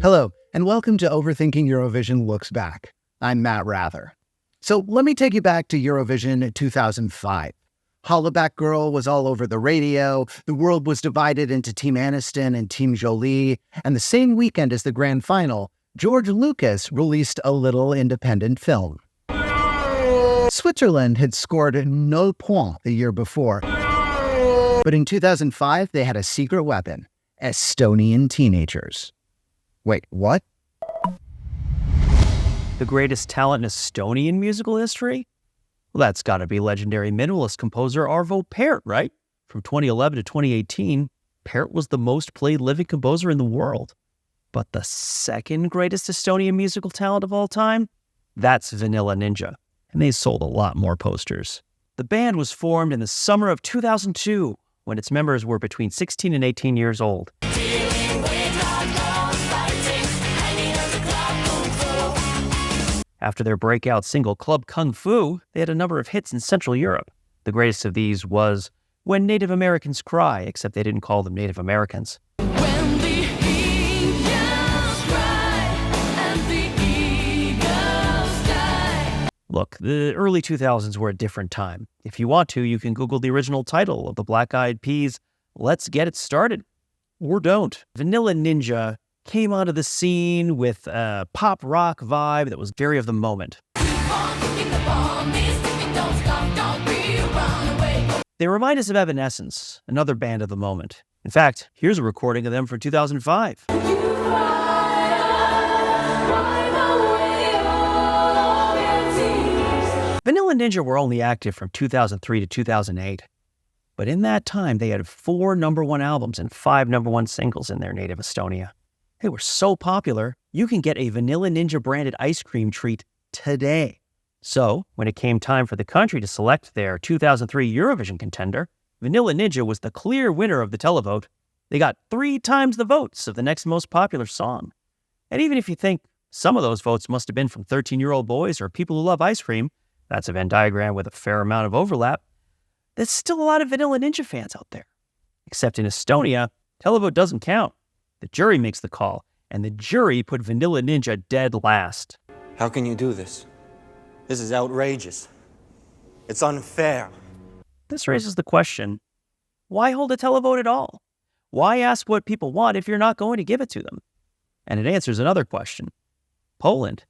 Hello, and welcome to Overthinking Eurovision Looks Back. I'm Matt Rather. So let me take you back to Eurovision 2005. Hollaback Girl was all over the radio, the world was divided into Team Aniston and Team Jolie, and the same weekend as the grand final, George Lucas released a little independent film. Switzerland had scored 0 points the year before, but in 2005 they had a secret weapon: Estonian teenagers. Wait, what? The greatest talent in Estonian musical history? Well, that's got to be legendary minimalist composer Arvo Pärt, right? From 2011 to 2018, Pärt was the most played living composer in the world. But the second greatest Estonian musical talent of all time? That's Vanilla Ninja, and they sold a lot more posters. The band was formed in the summer of 2002, when its members were between 16 and 18 years old. After their breakout single Club Kung Fu, they had a number of hits in Central Europe. The greatest of these was When Native Americans Cry, except they didn't call them Native Americans. When the eagles cry and the eagles die. Look, the early 2000s were a different time. If you want to, you can Google the original title of the Black Eyed Peas' Let's Get It Started. Or don't. Vanilla Ninja came onto the scene with a pop rock vibe that was very of the moment. They remind us of Evanescence, another band of the moment. In fact, here's a recording of them from 2005. Vanilla Ninja were only active from 2003 to 2008. But in that time, they had 4 #1 albums and 5 #1 singles in their native Estonia. They were so popular, you can get a Vanilla Ninja branded ice cream treat today. So, when it came time for the country to select their 2003 Eurovision contender, Vanilla Ninja was the clear winner of the televote. They got 3 times the votes of the next most popular song. And even if you think some of those votes must have been from 13-year-old boys or people who love ice cream, that's a Venn diagram with a fair amount of overlap, there's still a lot of Vanilla Ninja fans out there. Except in Estonia, televote doesn't count. The jury makes the call, and the jury put Vanilla Ninja dead last. How can you do this? This is outrageous. It's unfair. This raises the question, why hold a televote at all? Why ask what people want if you're not going to give it to them? And it answers another question. Poland.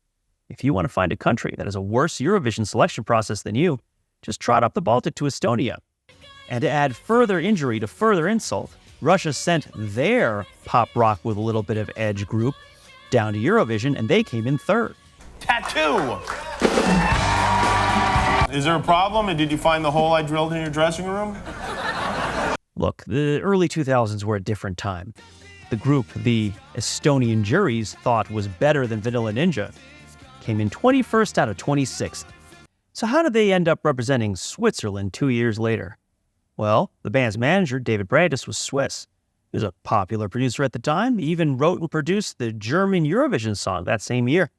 If you want to find a country that has a worse Eurovision selection process than you, just trot up the Baltic to Estonia. And to add further injury to further insult, Russia sent their pop rock with a little bit of edge group down to Eurovision, and they came in 3rd. Tattoo! Is there a problem? And did you find the hole I drilled in your dressing room? Look, the early 2000s were a different time. The group the Estonian juries thought was better than Vanilla Ninja came in 21st out of 26th. So how did they end up representing Switzerland 2 years later? Well, the band's manager, David Brandis, was Swiss. He was a popular producer at the time. He even wrote and produced the German Eurovision song that same year.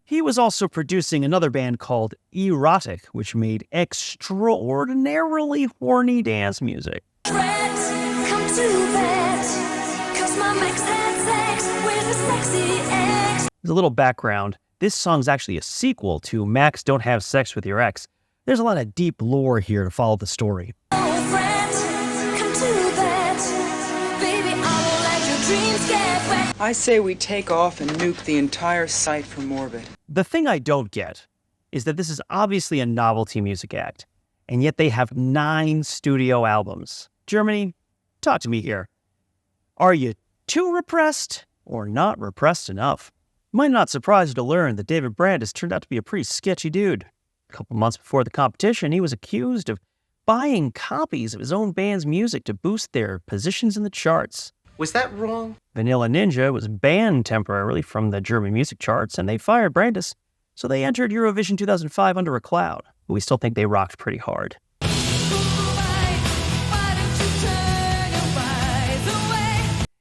He was also producing another band called E-Rotic, which made extraordinarily horny dance music. As a little background, this song's actually a sequel to Max Don't Have Sex With Your Ex. There's a lot of deep lore here to follow the story. I say we take off and nuke the entire site from orbit. The thing I don't get is that this is obviously a novelty music act, and yet they have 9 studio albums. Germany, talk to me here. Are you too repressed or not repressed enough? Might not surprise you to learn that David Brandis turned out to be a pretty sketchy dude. A couple months before the competition, he was accused of buying copies of his own band's music to boost their positions in the charts. Was that wrong? Vanilla Ninja was banned temporarily from the German music charts, and they fired Brandis, so they entered Eurovision 2005 under a cloud. But we still think they rocked pretty hard.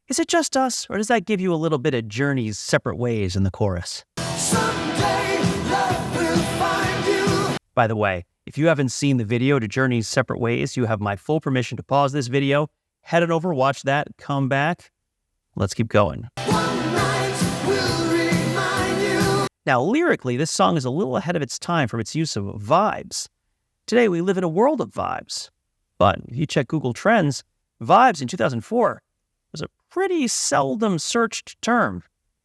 Is it just us, or does that give you a little bit of Journey's Separate Ways in the chorus? Someday love will find you. By the way, If you haven't seen the video to Journey's Separate Ways, you have my full permission to pause this video, head it over, watch that, come back. Let's keep going. Now, lyrically, this song is a little ahead of its time from its use of vibes. Today, we live in a world of vibes. But if you check Google Trends, vibes in 2004 was a pretty seldom searched term.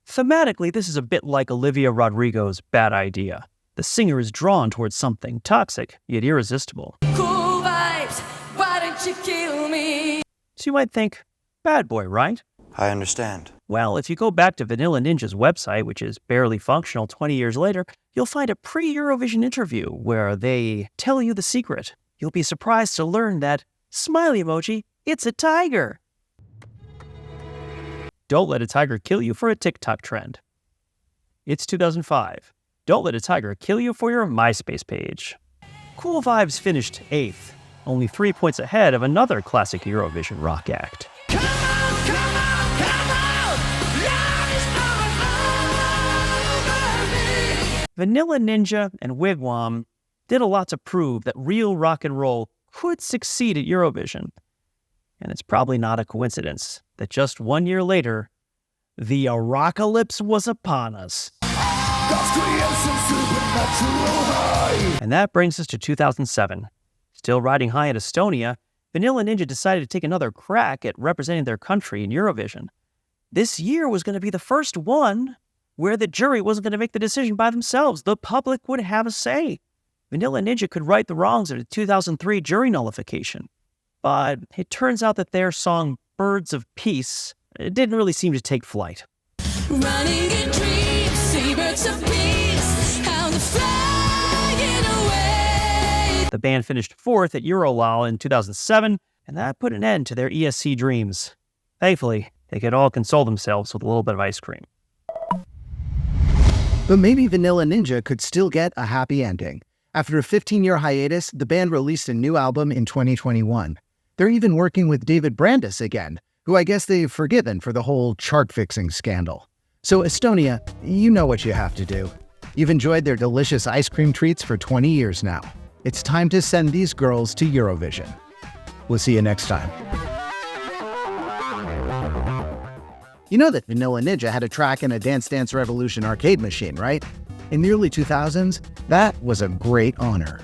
Thematically, this is a bit like Olivia Rodrigo's Bad Idea. The singer is drawn towards something toxic, yet irresistible. Cool vibes, why don't you kill me? So you might think, bad boy, right? I understand. Well, if you go back to Vanilla Ninja's website, which is barely functional 20 years later, you'll find a pre-Eurovision interview where they tell you the secret. You'll be surprised to learn that, smiley emoji, it's a tiger. Don't let a tiger kill you for a TikTok trend. It's 2005. Don't let a tiger kill you for your MySpace page. Cool Vibes finished 8th, only 3 points ahead of another classic Eurovision rock act. Come on, come on, come on! Love is all over me! Vanilla Ninja and Wigwam did a lot to prove that real rock and roll could succeed at Eurovision. And it's probably not a coincidence that just 1 year later, the Arocalypse was upon us. And that brings us to 2007. Still riding high in Estonia, Vanilla Ninja decided to take another crack at representing their country in Eurovision. This year was going to be the first one where the jury wasn't going to make the decision by themselves. The public would have a say. Vanilla Ninja could right the wrongs of the 2003 jury nullification. But it turns out that their song, Birds of Peace, it didn't really seem to take flight. Running in dreams, see birds of peace, how they're flying away. The band finished 4th at Eurolal in 2007, and that put an end to their ESC dreams. Thankfully, they could all console themselves with a little bit of ice cream. But maybe Vanilla Ninja could still get a happy ending. After a 15-year hiatus, the band released a new album in 2021. They're even working with David Brandis again, who I guess they've forgiven for the whole chart-fixing scandal. So Estonia, you know what you have to do. You've enjoyed their delicious ice cream treats for 20 years now. It's time to send these girls to Eurovision. We'll see you next time. You know that Vanilla Ninja had a track in a Dance Dance Revolution arcade machine, right? In the early 2000s, that was a great honor.